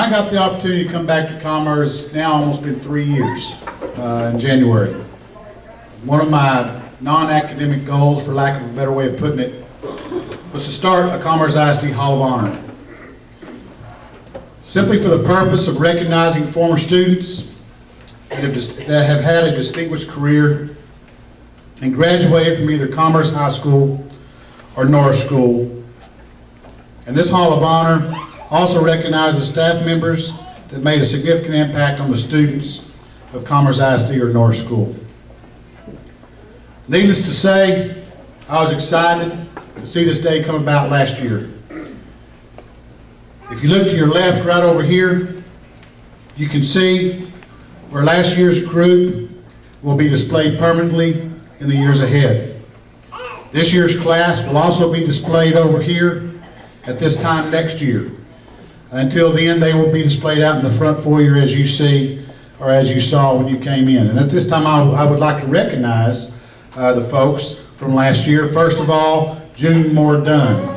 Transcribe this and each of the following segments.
I got the opportunity to come back to Commerce, now almost been 3 years, in January. One of my non-academic goals, for lack of a better way of putting it, was to start a Commerce ISD Hall of Honor. Simply for the purpose of recognizing former students that have had a distinguished career and graduated from either Commerce High School or Norris School. And this Hall of Honor also recognizes staff members that made a significant impact on the students of Commerce ISD or Norris School. Needless to say, I was excited to see this day come about last year. If you look to your left, right over here, you can see where last year's group will be displayed permanently in the years ahead. This year's class will also be displayed over here at this time next year. Until then, they will be displayed out in the front foyer as you see, or as you saw when you came in. And at this time, I would like to recognize the folks from last year. First of all, June Moore Dunn.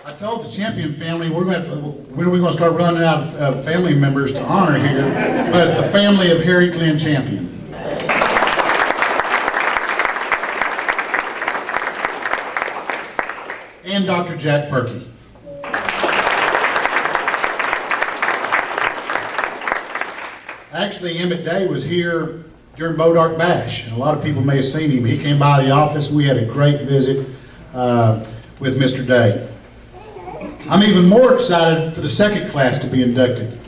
I told the Champion family when are we going to start running out of family members to honor here, but the family of Harry Glenn Champion. And Dr. Jack Perkey. Actually, Emmett Day was here during Bodark Bash, and a lot of people may have seen him. He came by the office, and we had a great visit with Mr. Day. I'm even more excited for the second class to be inducted.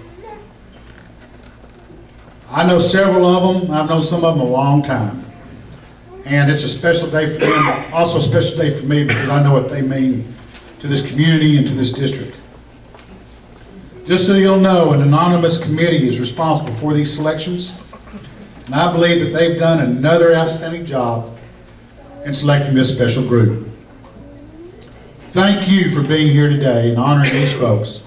I know several of them, and I've known some of them a long time. And it's a special day for them, but also a special day for me because I know what they mean to this community and to this district. Just so you'll know, an anonymous committee is responsible for these selections, and I believe that they've done another outstanding job in selecting this special group. Thank you for being here today and honoring these folks.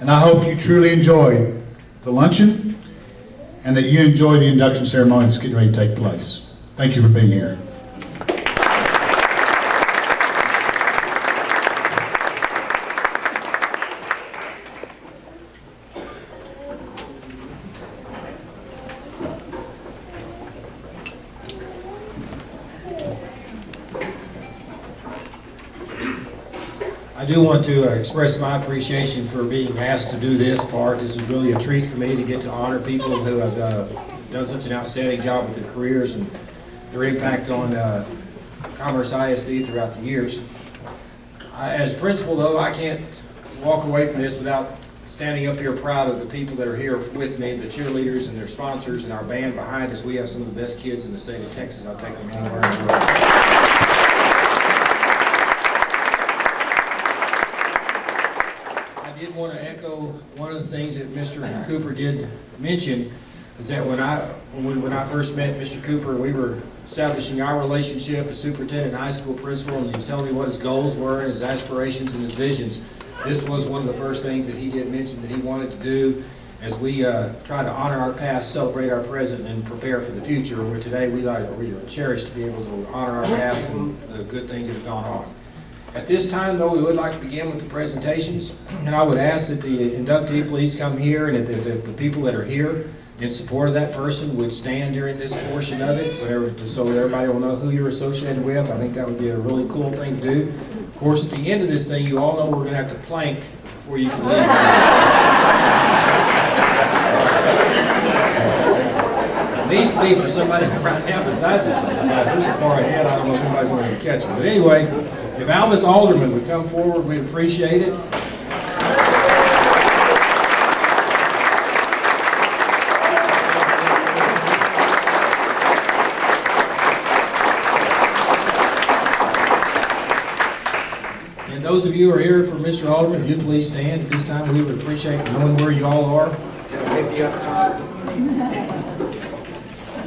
And I hope you truly enjoy the luncheon and that you enjoy the induction ceremony that's getting ready to take place. Thank you for being here. I do want to express my appreciation for being asked to do this part. This is really a treat for me to get to honor people who have done such an outstanding job with their careers and their impact on Commerce ISD throughout the years. As principal, though, I can't walk away from this without standing up here proud of the people that are here with me, the cheerleaders and their sponsors and our band behind us. We have some of the best kids in the state of Texas. I'll take them anywhere in the world. I did want to echo one of the things that Mr. Cooper did mention, is that when I first met Mr. Cooper, we were establishing our relationship as superintendent and high school principal, and he was telling me what his goals were and his aspirations and his visions. This was one of the first things that he did mention that he wanted to do as we try to honor our past, celebrate our present, and prepare for the future. Where today we are cherished to be able to honor our past and the good things that have gone on. At this time, though, we would like to begin with the presentations, and I would ask that the inductee please come here, and if the people that are here in support of that person would stand during this portion of it, just so everybody will know who you're associated with. I think that would be a really cool thing to do. Of course, at the end of this thing, you all know we're going to have to plank before you can leave. At least to be for somebody right now besides you, guys. There's a far ahead. I don't know if anybody's going to catch it. But anyway, if Alvis Alderman would come forward, we'd appreciate it. Those of you who are here for Mr. Alderman, if you please stand at this time, we would appreciate knowing where you all are.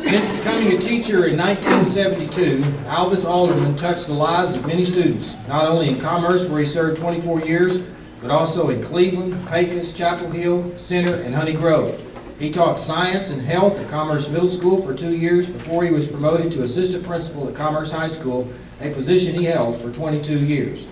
Since becoming a teacher in 1972, Alvis Alderman touched the lives of many students, not only in Commerce, where he served 24 years, but also in Cleveland, Pecos, Chapel Hill, Center, and Honey Grove. He taught science and health at Commerce Middle School for 2 years before he was promoted to assistant principal at Commerce High School, a position he held for 22 years.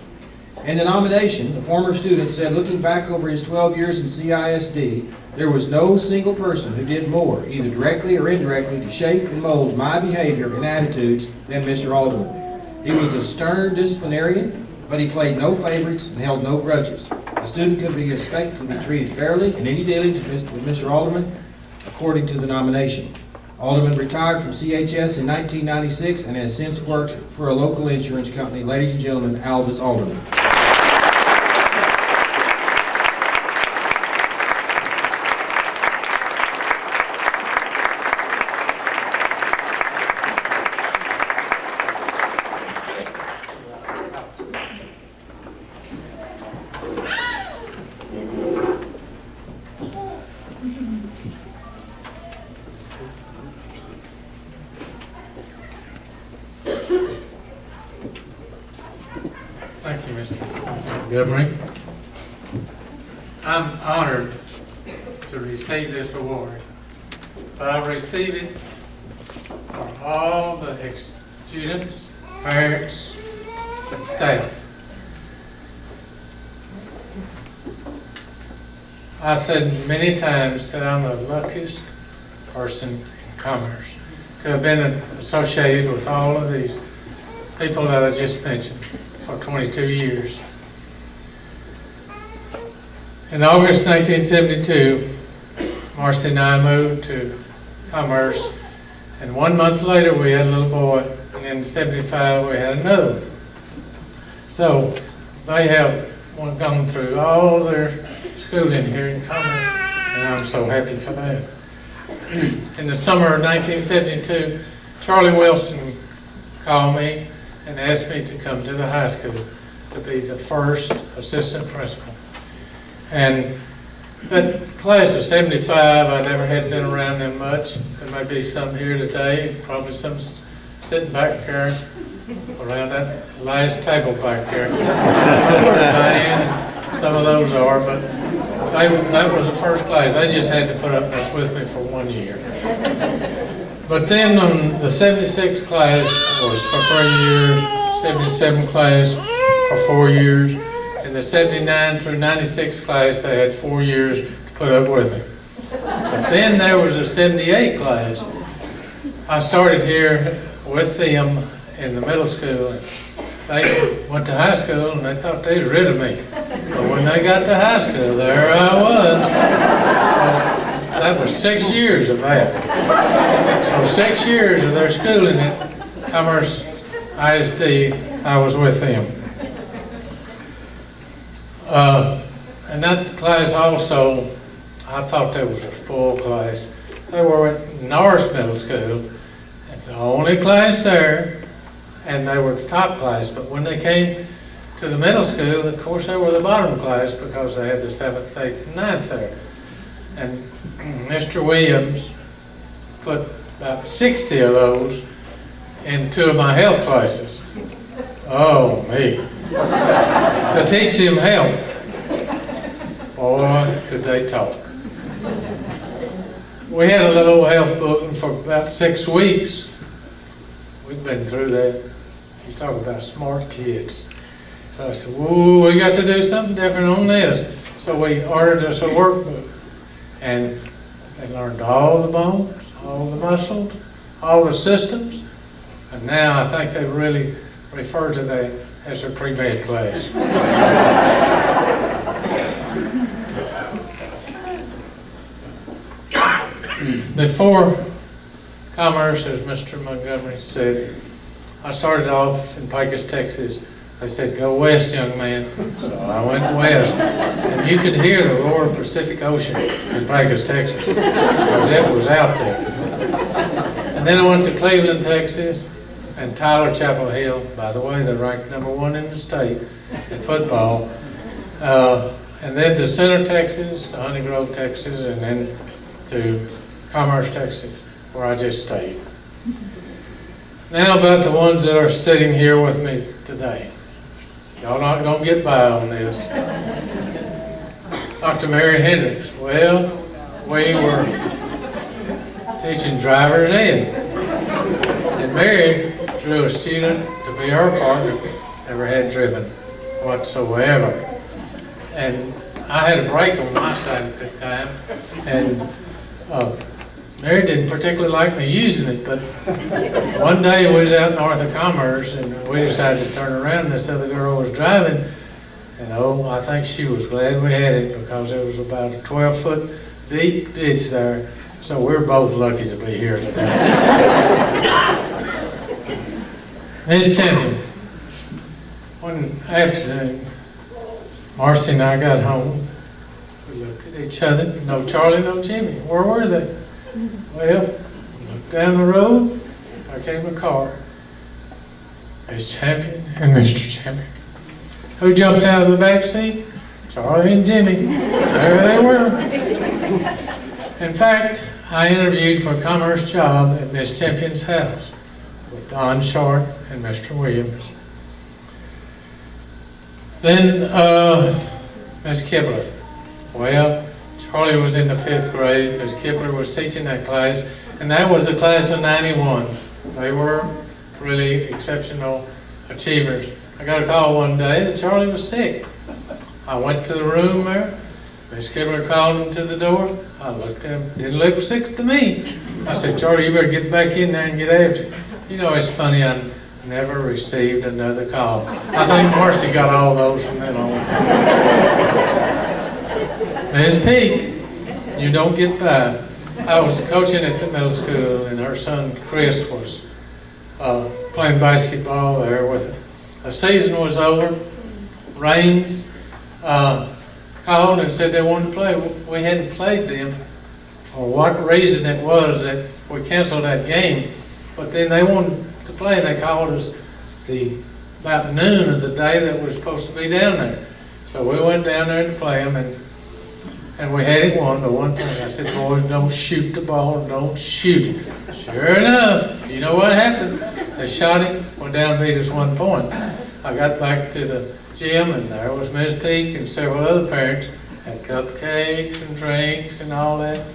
In the nomination, the former student said, looking back over his 12 years in CISD, there was no single person who did more, either directly or indirectly, to shape and mold my behavior and attitudes than Mr. Alderman. He was a stern disciplinarian, but he played no favorites and held no grudges. A student could be expected to be treated fairly in any dealings with Mr. Alderman, according to the nomination. Alderman retired from CHS in 1996 and has since worked for a local insurance company. Ladies and gentlemen, Alvis Alderman. Thank you, Mr. Montgomery. I'm honored to receive this award, but I receive it for all the students, parents, and staff. I've said many times that I'm the luckiest person in commerce to have been associated with all of these people that I just mentioned for 22 years. In August 1972, Marcy and I moved to Commerce, and 1 month later we had a little boy, and in '75 we had another one. So they have gone through all their schooling here in Commerce, and I'm so happy for that. In the summer of 1972, Charlie Wilson called me and asked me to come to the high school to be the first assistant principal. And that class of '75, I never had been around them much. There may be some here today, probably some sitting back there around that last table back there. Diane, some of those are, but that was the first class. They just had to put up with me for 1 year. But then the '76 class was for 3 years, '77 class for 4 years, and the '79 through '96 class, they had 4 years to put up with me. But then there was a '78 class. I started here with them in the middle school. They went to high school and they thought they was rid of me. But when they got to high school, there I was. So that was 6 years of that. So 6 years of their schooling at Commerce ISD, I was with them. And that class also, I thought that was a spoiled class. They were at Norris Middle School, the only class there, and they were the top class. But when they came to the middle school, of course, they were the bottom class because they had the 7th, 8th, and 9th there. And Mr. Williams put about 60 of those in 2 of my health classes. Oh, me. To teach them health. Boy, could they talk. We had a little health book for about 6 weeks. We've been through that. You talk about smart kids. So I said, whoa, we got to do something different on this. So we ordered us a workbook. And they learned all the bones, all the muscles, all the systems. And now I think they really refer to that as a pre-med class. Before Commerce, as Mr. Montgomery said, I started off in Pecos, Texas. They said, go west, young man. So I went west. And you could hear the roar of the Pacific Ocean in Pecos, Texas, because it was out there. And then I went to Cleveland, Texas, and Tyler, Chapel Hill. By the way, they're ranked #1 in the state in football. And then to Center, Texas, to Honey Grove, Texas, and then to Commerce, Texas, where I just stayed. Now about the ones that are sitting here with me today. Y'all not gonna get by on this. Dr. Mary Hendrix. Well, we were teaching driver's ed. And Mary drew a student to be her partner, never had driven whatsoever. And I had a brake on my side at the time, and Mary didn't particularly like me using it, but one day we was out north of Commerce, and we decided to turn around, and this other girl was driving, and oh, I think she was glad we had it, because it was about a 12-foot deep ditch there, so we're both lucky to be here today. Miss Champion, one afternoon, Marcy and I got home. We looked at each other. No Charlie, no Jimmy. Where were they? Well, looked down the road. There came a car. Miss Champion and Mr. Champion. Who jumped out of the back seat? Charlie and Jimmy. There they were. In fact, I interviewed for a commerce job at Miss Champion's house with Don Short and Mr. Williams. Then Miss Kibler. Well, Charlie was in the 5th grade. Miss Kibler was teaching that class, and that was the class of 91. They were really exceptional achievers. I got a call one day that Charlie was sick. I went to the room there. Miss Kibler called him to the door. I looked at him. Didn't look sick to me. I said, Charlie, you better get back in there and get after it. You know, it's funny, I never received another call. I think Marcy got all those from then on. Miss Peak, you don't get by. I was coaching at the middle school, and her son Chris was playing basketball there with it. The season was over. Rains called and said they wanted to play. We hadn't played them, for what reason it was that we canceled that game. But then they wanted to play, and they called us about noon of the day that we were supposed to be down there. So we went down there to play them, and we had it won. But one thing I said, boys, don't shoot the ball, don't shoot it. Sure enough, you know what happened? They shot it, went down and beat us 1 point. I got back to the gym, and there was Miss Peak and several other parents, had cupcakes and drinks and all that.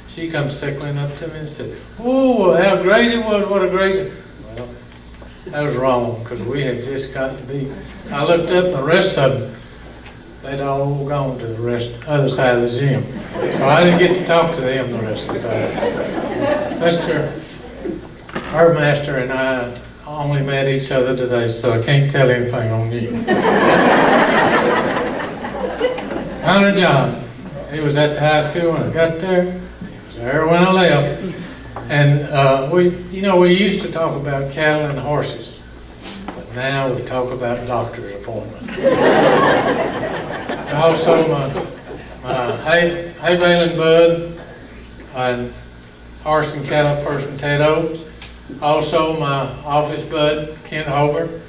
She comes sickling up to me and said, oh, how great it was, what a great... Well, that was wrong, because we had just gotten beat. I looked up, and the rest of them, they'd all gone to the other side of the gym. So I didn't get to talk to them the rest of the time. Mr. Fuhrmeister and I only met each other today, so I can't tell anything on you. Connor John, he was at the high school when I got there. He was there when I left. And we used to talk about cattle and horses, but now we talk about doctor's appointments. And also my hay baling bud and horse and cattle person Ted Oates. Also my office bud Ken Holbert,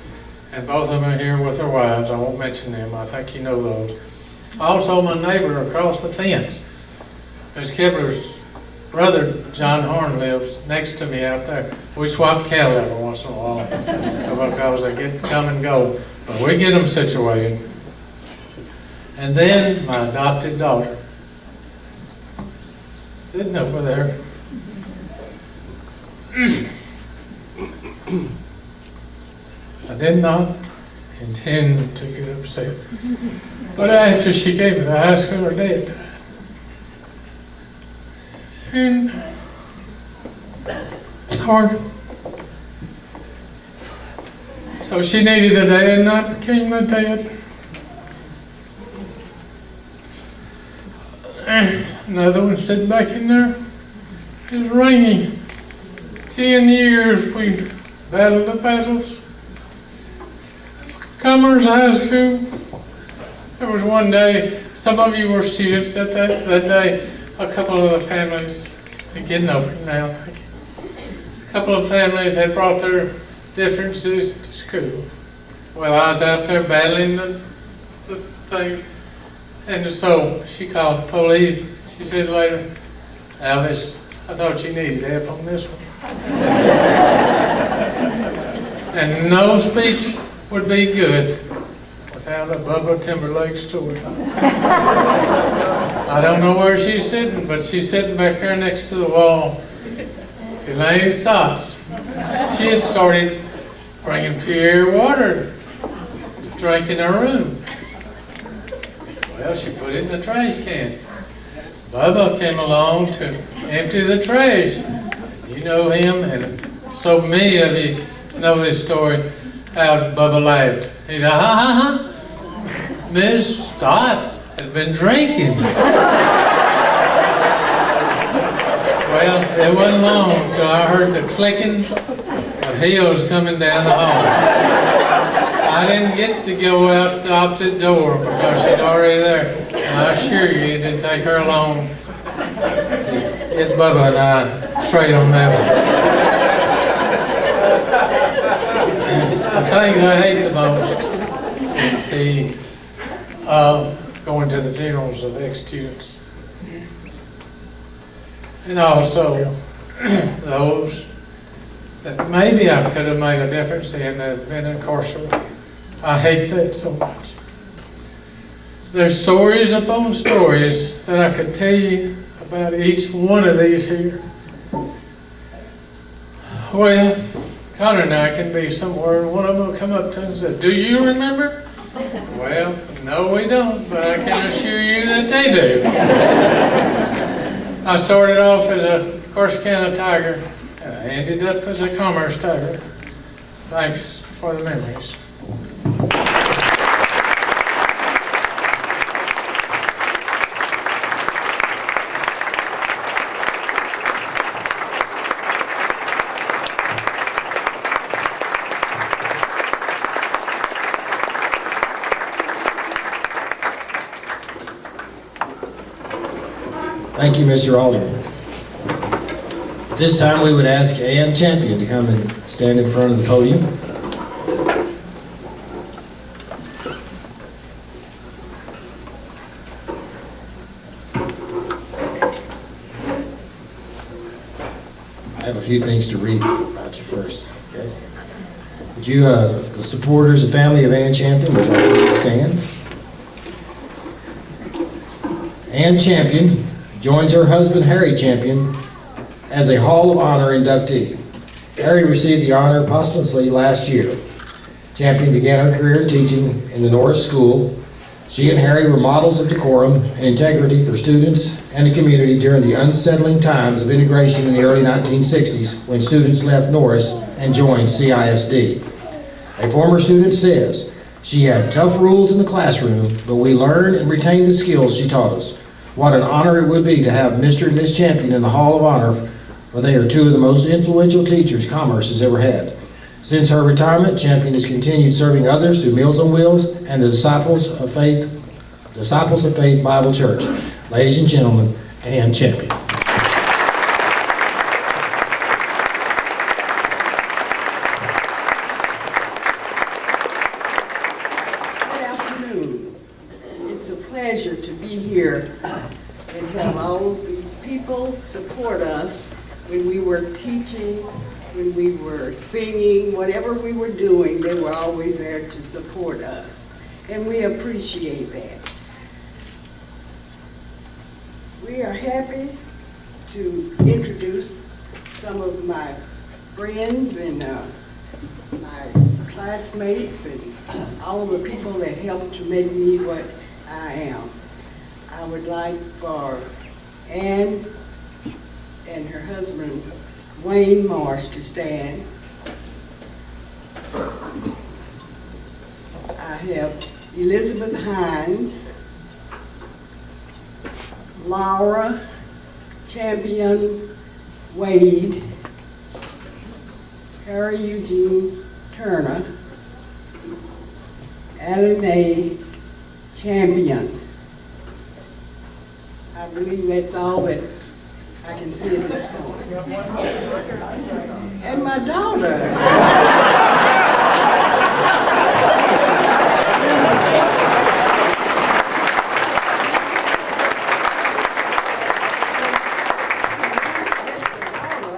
and both of them are here with their wives. I won't mention them, I think you know those. Also my neighbor across the fence, Miss Kibler's brother John Horn lives next to me out there. We swap cattle every once in a while because they come and go, but we get them situated. And then my adopted daughter, sitting over there. I did not intend to get upset, but after she came to the high school, her dad died. And it's hard. So she needed a dad, and I became my dad. Another one sitting back in there. It was raining. 10 years we battled the battles. Commerce High School. There was one day, some of you were students that day, a couple of the families, they're getting over it now, a couple of families had brought their differences to school. Well, I was out there battling the thing, and so she called the police. She said later, Alvis, I thought you needed help on this one. And no speech would be good found a Bubba Timberlake story. I don't know where she's sitting, but she's sitting back there next to the wall. Elaine Stotts. She had started bringing pure water to drink in her room. Well, she put it in the trash can. Bubba came along to empty the trash. You know him, and so many of you know this story, how Bubba laughed. He said, ha ha ha, Miss Stotts has been drinking. Well, it wasn't long till I heard the clicking of heels coming down the hall. I didn't get to go out the opposite door because she'd already there. And I assure you, it didn't take her long to get Bubba and I straight on that one. The things I hate the most is going to the funerals of ex-students. And also those that maybe I could have made a difference in that have been incarcerated. I hate that so much. There's stories upon stories that I could tell you about each one of these here. Well, Connor and I can be somewhere, and one of them will come up to us and say, "Do you remember?" Well, no we don't, but I can assure you that they do. I started off as a Corsicana Tiger, and I ended up as a Commerce Tiger. Thanks for the memories. Thank you, Mr. Alderman. At this time, we would ask Ann Champion to come and stand in front of the podium. I have a few things to read about you first. Okay. Would you, the supporters and family of Ann Champion, would you please stand? Ann Champion joins her husband, Harry Champion, as a Hall of Honor inductee. Harry received the honor posthumously last year. Champion began her career in teaching in the Norris School. She and Harry were models of decorum and integrity for students and the community during the unsettling times of integration in the early 1960s when students left Norris and joined CISD. A former student says, "She had tough rules in the classroom, but we learned and retained the skills she taught us. What an honor it would be to have Mr. and Miss Champion in the Hall of Honor, for they are two of the most influential teachers Commerce has ever had." Since her retirement, Champion has continued serving others through Meals on Wheels and the Disciples of Faith Bible Church. Ladies and gentlemen, Ann Champion. Good afternoon. It's a pleasure to be here and have all of these people support us when we were teaching, when we were singing, whatever we were doing, they were always there to support us. And we appreciate that. We are happy to introduce some of my friends and my classmates and all the people that helped to make me what I am. I would like for Ann and her husband, Wayne Marsh, to stand. I have Elizabeth Hines, Laura Champion Wade, Harry Eugene Turner, Allie Mae Champion. I believe that's all that I can see at this point. And my daughter.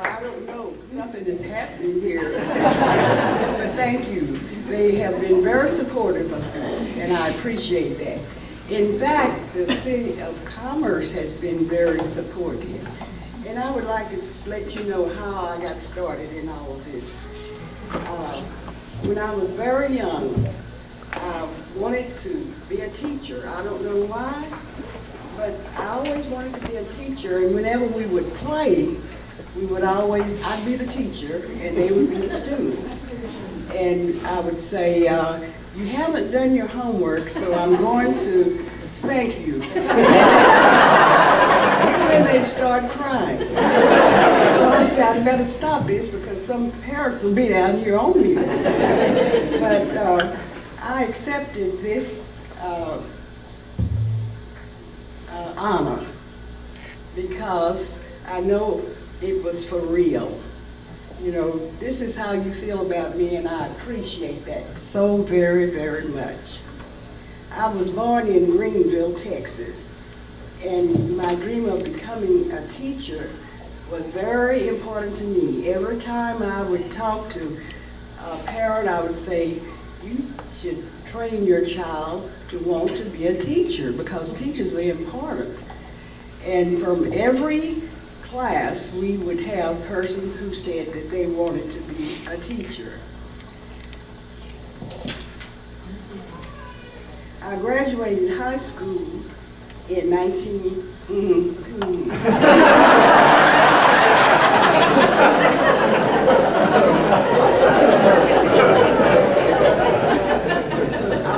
I don't know, nothing is happening here. But thank you. They have been very supportive of me. and I appreciate that. In fact, the City of Commerce has been very supportive. And I would like to just let you know how I got started in all of this. When I was very young, I wanted to be a teacher. I don't know why, but I always wanted to be a teacher. And whenever we would play, I'd be the teacher and they would be the students. And I would say, you haven't done your homework, so I'm going to spank you. And then they'd start crying. So I said, I better stop this because some parents will be down here on me. But I accepted this honor because I know it was for real. You know, this is how you feel about me, and I appreciate that so very, very much. I was born in Greenville, Texas, and my dream of becoming a teacher was very important to me. Every time I would talk to a parent, I would say, you should train your child to want to be a teacher because teachers are important. And from every class, we would have persons who said that they wanted to be a teacher. I graduated high school in I'm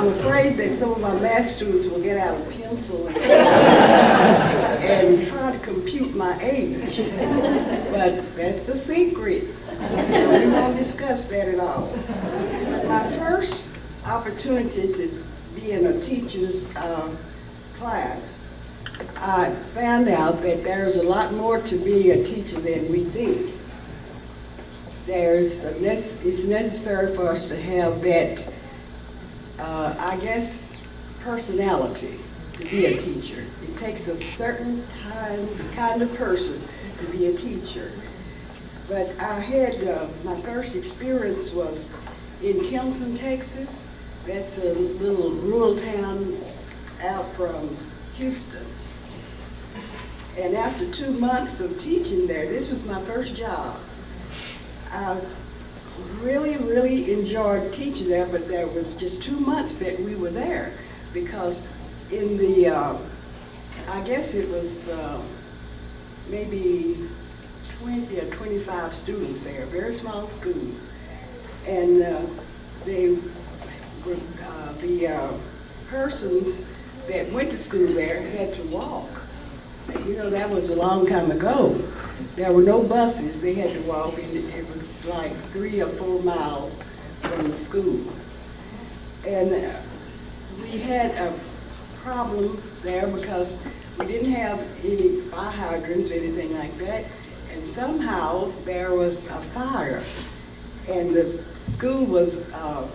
afraid that some of my math students will get out a pencil and try to compute my age. But that's a secret. So we won't discuss that at all. But my first opportunity to be in a teacher's class, I found out that there's a lot more to being a teacher than we think. It's necessary for us to have that, I guess, personality to be a teacher. It takes a certain kind of person to be a teacher. But I had, my first experience was in Kelton, Texas. That's a little rural town out from Houston. And after 2 months of teaching there, this was my first job. I really, really enjoyed teaching there, but there was just 2 months that we were there because in the, I guess it was maybe 20 or 25 students there, very small school. And the persons that went to school there had to walk. And, you know, that was a long time ago. There were no buses. They had to walk, and it was like 3 or 4 miles from the school. And we had a problem there because we didn't have any fire hydrants or anything like that. And somehow there was a fire. And the school was a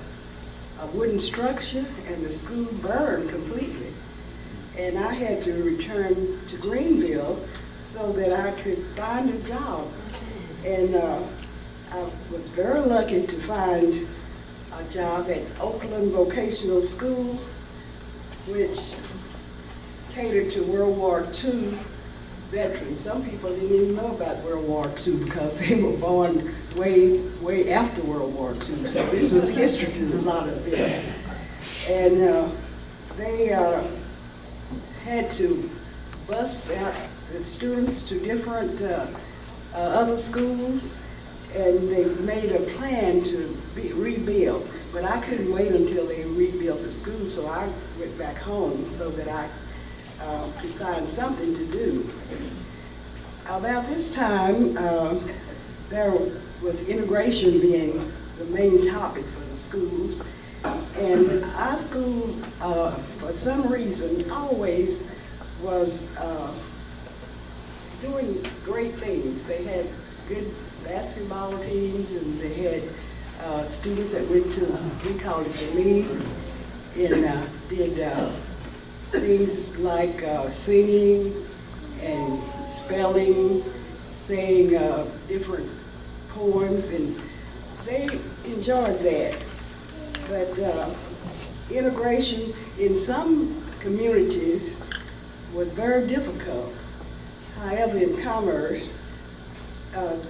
wooden structure, and the school burned completely. And I had to return to Greenville so that I could find a job. And I was very lucky to find a job at Oakland Vocational School, which catered to World War II veterans. Some people didn't even know about World War II because they were born way, way after World War II. So this was history to a lot of them. And they had to bus out the students to different other schools, and they made a plan to rebuild. But I couldn't wait until they rebuilt the school, so I went back home so that I could find something to do. About this time, there was integration being the main topic for the schools. And our school, for some reason, always was doing great things. They had good basketball teams, and they had students that went to, we called it the league, and did things like singing and spelling, saying different poems, and they enjoyed that. But integration in some communities was very difficult. However, in commerce,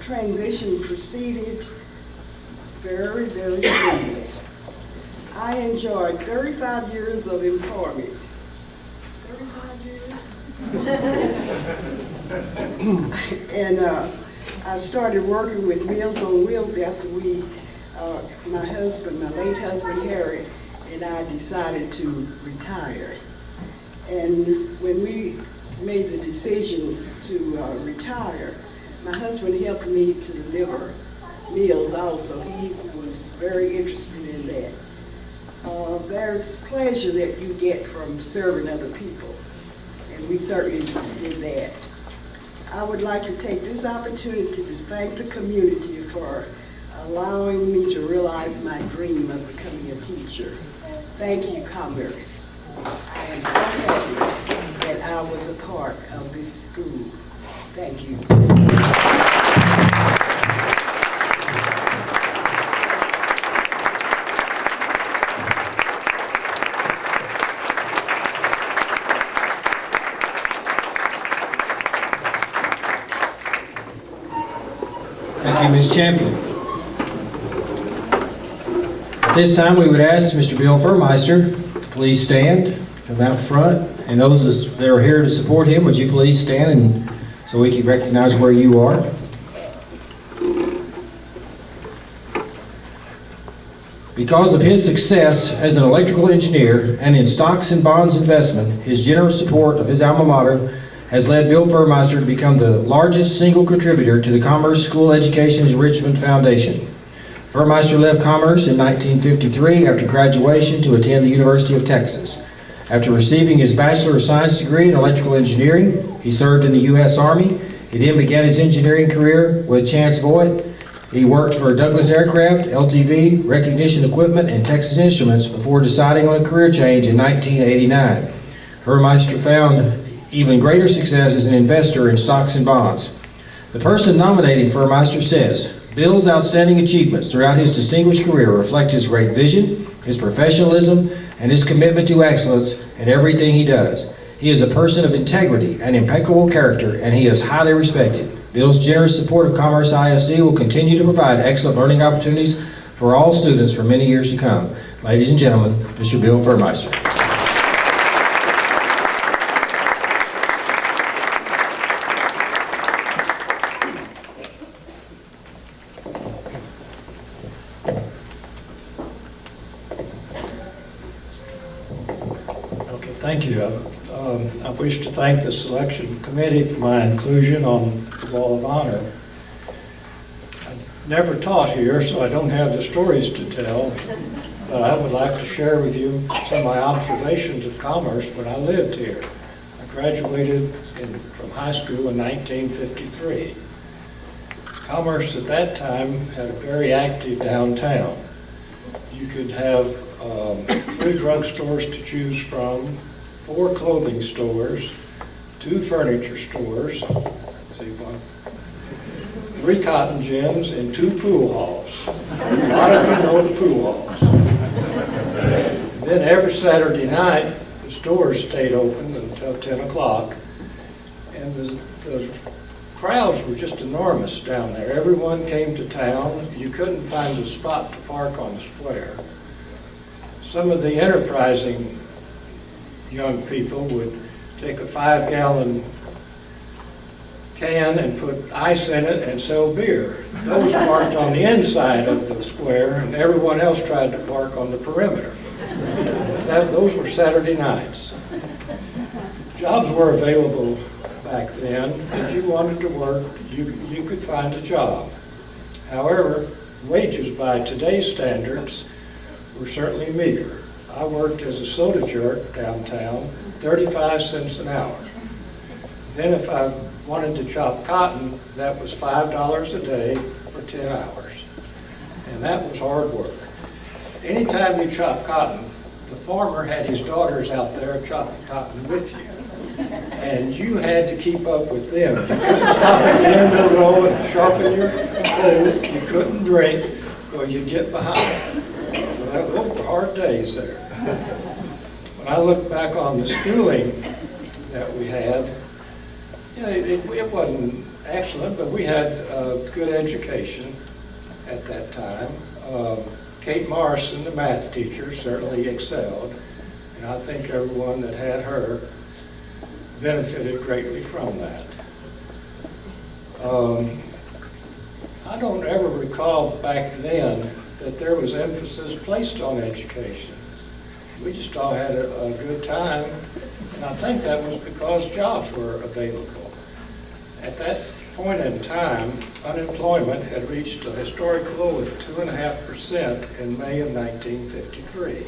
transition proceeded very, very smoothly. I enjoyed 35 years of employment. 35 years? And I started working with Meals on Wheels after my late husband Harry, and I decided to retire. And when we made the decision to retire, my husband helped me to deliver meals also. He was very interested in that. There's pleasure that you get from serving other people, and we certainly did that. I would like to take this opportunity to thank the community for allowing me to realize my dream of becoming a teacher. Thank you, Commerce. I am so happy that I was a part of this school. Thank you. Thank you, Ms. Champion. At this time, we would ask Mr. Bill Fuhrmeister to please stand, come out front, and those that are here to support him, would you please stand and so we can recognize where you are. Because of his success as an electrical engineer and in stocks and bonds investment, his generous support of his alma mater has led Bill Fuhrmeister to become the largest single contributor to the Commerce School Education's Richmond Foundation. Fuhrmeister left Commerce in 1953 after graduation to attend the University of Texas. After receiving his Bachelor of Science degree in electrical engineering, he served in the U.S. Army. He then began his engineering career with Chance Voigt. He worked for Douglas Aircraft, LTV, Recognition Equipment, and Texas Instruments before deciding on a career change in 1989. Fuhrmeister found even greater success as an investor in stocks and bonds. The person nominating Fuhrmeister says, Bill's outstanding achievements throughout his distinguished career reflect his great vision, his professionalism, and his commitment to excellence in everything he does. He is a person of integrity and impeccable character, and he is highly respected. Bill's generous support of Commerce ISD will continue to provide excellent learning opportunities for all students for many years to come. Ladies and gentlemen, Mr. Bill Fuhrmeister. Thank you. I wish to thank the selection committee for my inclusion on the Wall of Honor. I never taught here, so I don't have the stories to tell, but I would like to share with you some of my observations of Commerce when I lived here. I graduated from high school in 1953. Commerce at that time had a very active downtown. You could have 3 drugstores to choose from, 4 clothing stores, 2 furniture stores, 3 cotton gins, and 2 pool halls. A lot of you know the pool halls. Then every Saturday night, the stores stayed open until 10 o'clock, and the crowds were just enormous down there. Everyone came to town. You couldn't find a spot to park on the square. Some of the enterprising young people would take a 5-gallon can and put ice in it and sell beer. Those parked on the inside of the square, and everyone else tried to park on the perimeter. Those were Saturday nights. Jobs were available back then. If you wanted to work, you could find a job. However, wages by today's standards were certainly meager. I worked as a soda jerk downtown, 35 cents an hour. Then if I wanted to chop cotton, that was $5 a day for 10 hours. And that was hard work. Anytime you chop cotton, the farmer had his daughters out there chopping cotton with you. And you had to keep up with them. You couldn't stop at the end of the row and sharpen your hoe. You couldn't drink or you'd get behind. Those were hard hard days there. When I look back on the schooling that we had, you know, it wasn't excellent, but we had a good education at that time. Kate Morrison, the math teacher, certainly excelled, and I think everyone that had her benefited greatly from that. I don't ever recall back then that there was emphasis placed on education. We just all had a good time, and I think that was because jobs were available. At that point in time, unemployment had reached a historic low of 2.5% in May of 1953.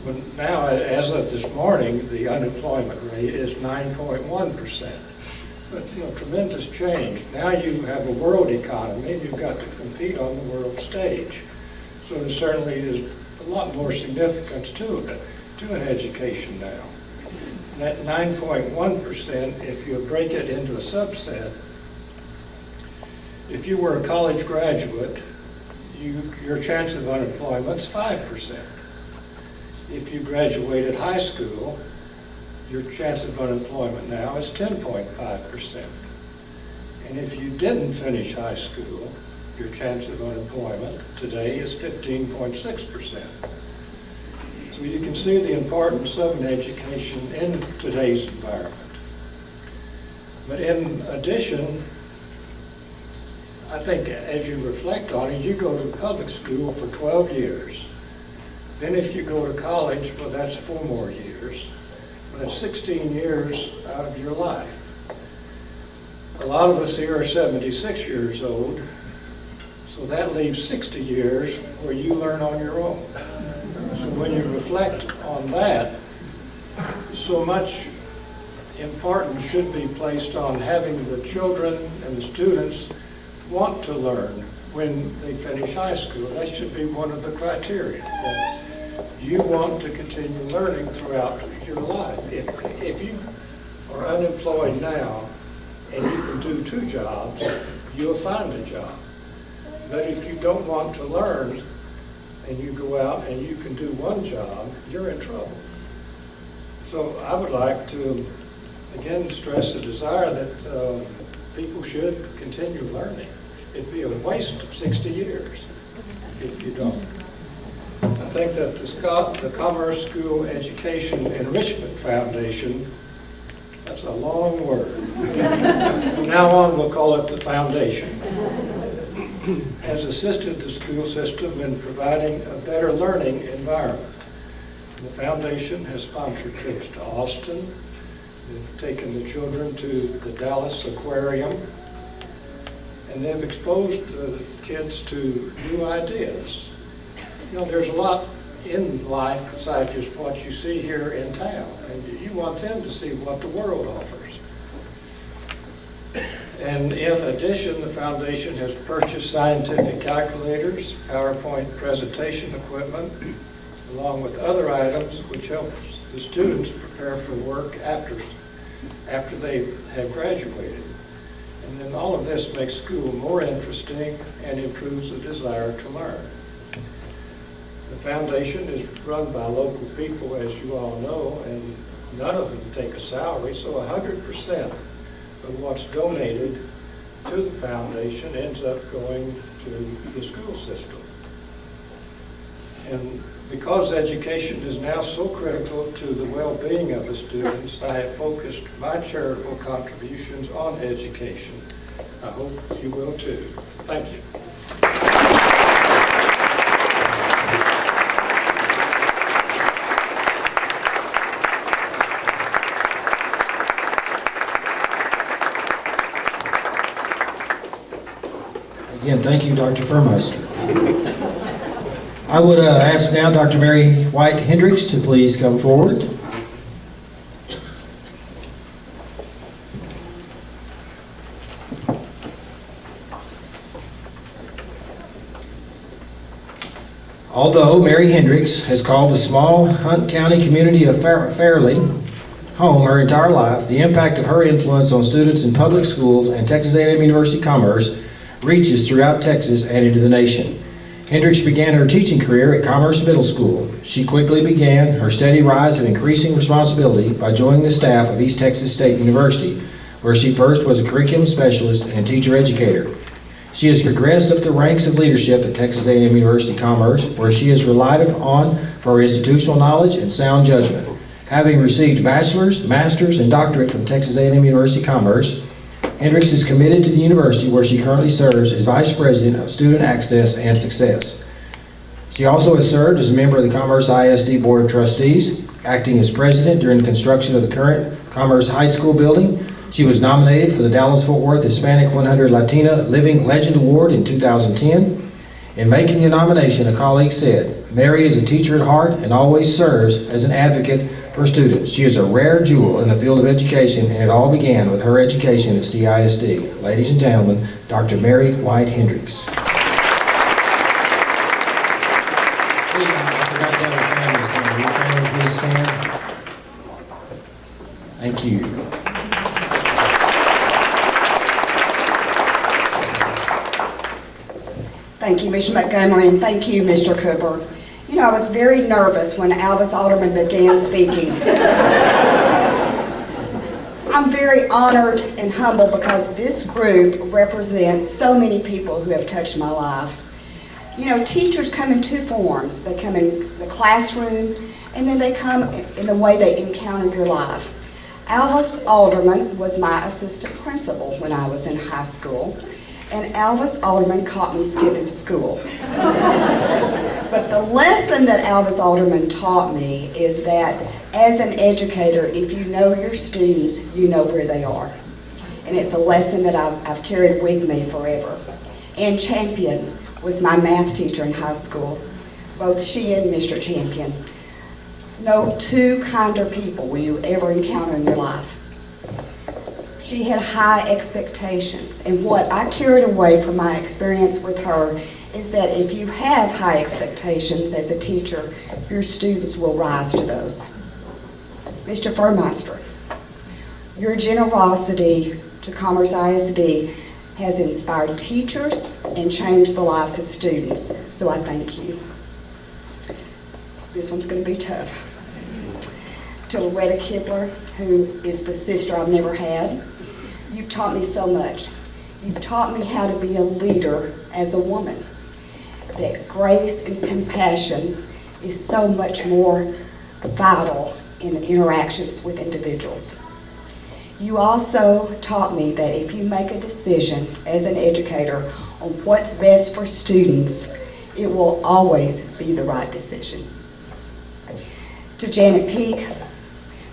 But now, as of this morning, the unemployment rate is 9.1%. But, you know, tremendous change. Now you have a world economy, and you've got to compete on the world stage. So there certainly is a lot more significance to an education now. That 9.1%, if you break it into a subset, if you were a college graduate, your chance of unemployment is 5%. If you graduated high school, your chance of unemployment now is 10.5%. And if you didn't finish high school, your chance of unemployment today is 15.6%. So you can see the importance of an education in today's environment. But in addition, I think as you reflect on it, you go to public school for 12 years. Then if you go to college, well, that's 4 more years. Well, that's 16 years out of your life. A lot of us here are 76 years old, so that leaves 60 years where you learn on your own. So when you reflect on that, so much importance should be placed on having the children and the students want to learn when they finish high school. That should be one of the criteria. That you want to continue learning throughout your life. If you are unemployed now and you can do 2 jobs, you'll find a job. But if you don't want to learn and you go out and you can do 1 job, you're in trouble. So I would like to, again, stress the desire that people should continue learning. It'd be a waste of 60 years if you don't. I think that the Commerce School Education Enrichment Foundation, that's a long word. From now on, we'll call it the foundation, has assisted the school system in providing a better learning environment. The foundation has sponsored trips to Austin. They've taken the children to the Dallas Aquarium, and they've exposed the kids to new ideas. You know, there's a lot in life besides just what you see here in town, and you want them to see what the world offers. And in addition, the foundation has purchased scientific calculators, PowerPoint presentation equipment, along with other items which helps the students prepare for work after they have graduated. And then all of this makes school more interesting and improves the desire to learn. The foundation is run by local people, as you all know, and none of them take a salary, so 100% of what's donated to the foundation ends up going to the school system. And because education is now so critical to the well-being of the students, I have focused my charitable contributions on education. I hope you will too. Thank you. Again, thank you, Dr. Fuhrmeister. I would ask now Dr. Mary White Hendrix to please come forward. Although Mary Hendrix has called the small Hunt County community of Fairleigh home her entire life, the impact of her influence on students in public schools and Texas A&M University Commerce reaches throughout Texas and into the nation. Hendrix began her teaching career at Commerce Middle School. She quickly began her steady rise of increasing responsibility by joining the staff of East Texas State University, where she first was a curriculum specialist and teacher educator. She has progressed up the ranks of leadership at Texas A&M University Commerce, where she is relied upon for her institutional knowledge and sound judgment. Having received bachelor's, master's, and doctorate from Texas A&M University Commerce, Hendrix is committed to the university where she currently serves as Vice President of Student Access and Success. She also has served as a member of the Commerce ISD Board of Trustees, acting as president during the construction of the current Commerce High School building. She was nominated for the Dallas-Fort Worth Hispanic 100 Latina Living Legend Award in 2010. In making the nomination, a colleague said, "Mary is a teacher at heart and always serves as an advocate for students. She is a rare jewel in the field of education, and it all began with her education at CISD." Ladies and gentlemen, Dr. Mary White Hendrix. Please, I forgot to have a family stand. Will your family please stand? Thank you. Thank you, Mr. Montgomery, and thank you, Mr. Cooper. You know, I was very nervous when Alvis Alderman began speaking. I'm very honored and humbled because this group represents so many people who have touched my life. You know, teachers come in two forms. They come in the classroom, and then they come in the way they encounter your life. Alvis Alderman was my assistant principal when I was in high school, and Alvis Alderman caught me skipping school. But the lesson that Alvis Alderman taught me is that as an educator, if you know your students, you know where they are. And it's a lesson that I've carried with me forever. Ann Champion was my math teacher in high school. Both she and Mr. Champion. No two kinder people will you ever encounter in your life. She had high expectations, and what I carried away from my experience with her is that if you have high expectations as a teacher, your students will rise to those. Mr. Fuhrmeister, your generosity to Commerce ISD has inspired teachers and changed the lives of students, so I thank you. This one's going to be tough. To Loretta Kibler, who is the sister I've never had, you've taught me so much. You've taught me how to be a leader as a woman. That grace and compassion is so much more vital in interactions with individuals. You also taught me that if you make a decision as an educator on what's best for students, it will always be the right decision. To Janet Peak,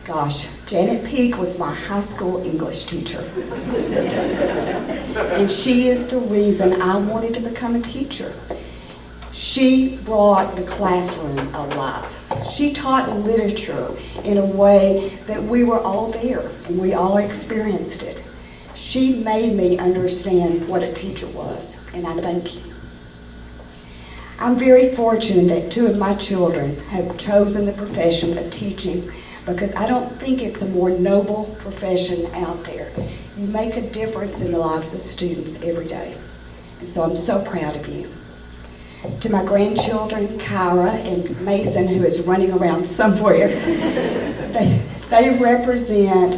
gosh, Janet Peak was my high school English teacher. And she is the reason I wanted to become a teacher. She brought the classroom alive. She taught literature in a way that we were all there and we all experienced it. She made me understand what a teacher was, and I thank you. I'm very fortunate that two of my children have chosen the profession of teaching because I don't think it's a more noble profession out there. You make a difference in the lives of students every day. And so I'm so proud of you. To my grandchildren, Kyra and Mason, who is running around somewhere, they represent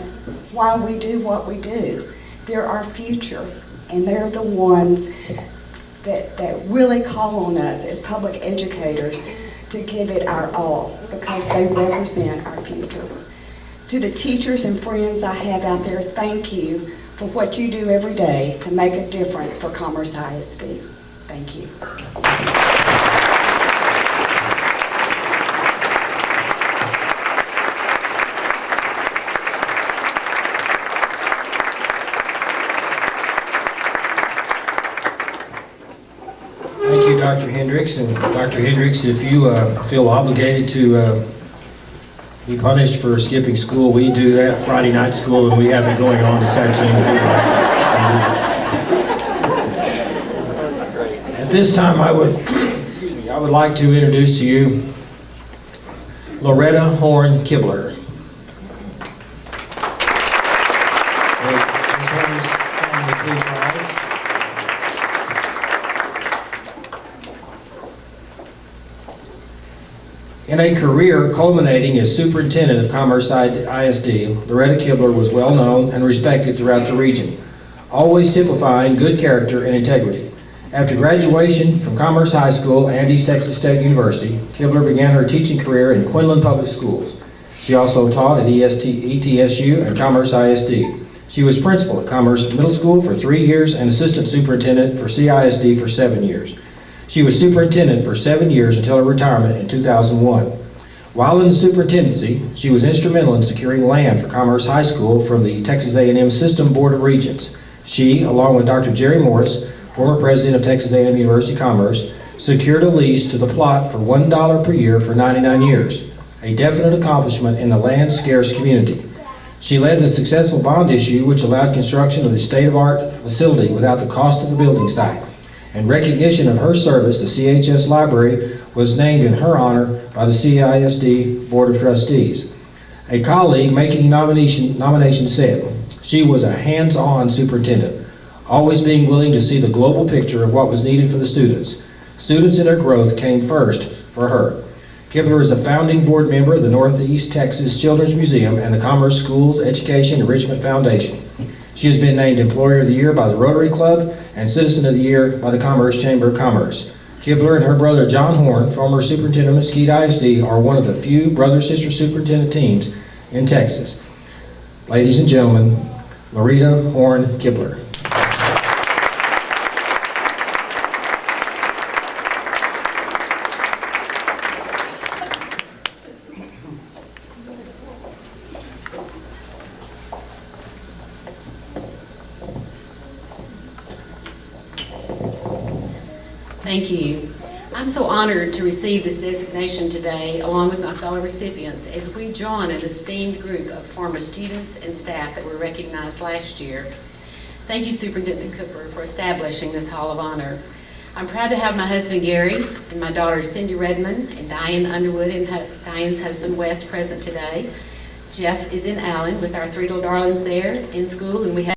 why we do what we do. They're our future, and they're the ones that really call on us as public educators to give it our all because they represent our future. To the teachers and friends I have out there, thank you for what you do every day to make a difference for Commerce ISD. Thank you. Thank you, Dr. Hendrix. And Dr. Hendrix, if you feel obligated to be punished for skipping school, we do that Friday night school, and we have it going on this afternoon. At this time, I would like to introduce to you Loretta Horn Kibler. Ms. Horn's family, please rise. In a career culminating as superintendent of Commerce ISD, Loretta Kibler was well known and respected throughout the region, always typifying good character and integrity. After graduation from Commerce High School and East Texas State University, Kibler began her teaching career in Quinlan Public Schools. She also taught at ETSU and Commerce ISD. She was principal at Commerce Middle School for 3 years and assistant superintendent for CISD for 7 years. She was superintendent for 7 years until her retirement in 2001. While in the superintendency, she was instrumental in securing land for Commerce High School from the Texas A&M System Board of Regents. She, along with Dr. Jerry Morris, former president of Texas A&M University Commerce, secured a lease to the plot for $1 per year for 99 years, a definite accomplishment in the land-scarce community. She led the successful bond issue which allowed construction of the state-of-the-art facility without the cost of the building site. In recognition of her service, the CHS Library was named in her honor by the CISD Board of Trustees. A colleague making nomination said, "She was a hands-on superintendent, always being willing to see the global picture of what was needed for the students. Students and their growth came first for her." Kibler is a founding board member of the Northeast Texas Children's Museum and the Commerce Schools Education Enrichment Foundation. She has been named Employer of the Year by the Rotary Club and Citizen of the Year by the Commerce Chamber of Commerce. Kibler and her brother John Horn, former superintendent of Mesquite ISD, are one of the few brother-sister superintendent teams in Texas. Ladies and gentlemen, Loretta Horn Kibler. Thank you. I'm so honored to receive this designation today, along with my fellow recipients, as we join an esteemed group of former students and staff that were recognized last year. Thank you, Superintendent Cooper, for establishing this Hall of Honor. I'm proud to have my husband, Gary, and my daughters, Cindy Redmond and Diane Underwood, and Diane's husband, Wes, present today. Jeff is in Allen with our 3 little darlings there in school, and we have